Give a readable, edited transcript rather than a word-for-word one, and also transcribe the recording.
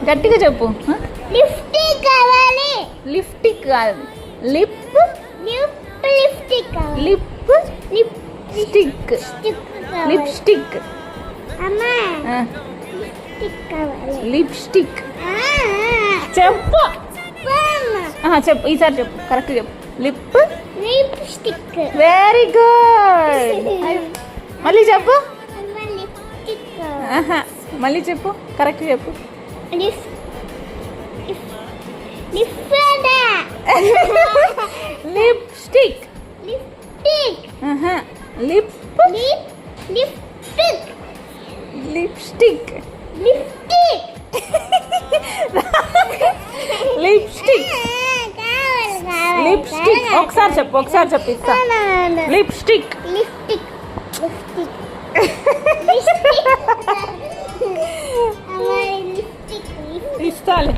గట్టిగా చెప్పు. లిప్స్టిక్ కావాలి. లిప్స్టిక్ కాదు, లిప్ లిప్స్టిక్ కావాలి. Lip stick. లిప్స్టిక్. అమ్మా లిప్స్టిక్ కావాలి. లిప్స్టిక్ ఆ, చెప్పు. అమ్మా. చెప్పు, ఈసారి చెప్పు, కరెక్ట్ చెప్పు. లిప్. లిప్స్టిక్. Very good. మళ్ళీ చెప్పు. అమ్మా లిప్స్టిక్ కావాలి. మళ్ళీ చెప్పు, కరెక్ట్ చెప్పు. Lipstick. Lipstick. Lip lipstick. Lipstick. Lipstick lipstick. Lipstick. ఒకసారి చెప్పు, ఒకసారి చెప్పు, ఇస్తా. లిప్స్టిక్. లిప్స్టిక్. లిప్స్టిక్. లిప్స్టిక్. ఇస్తాలే.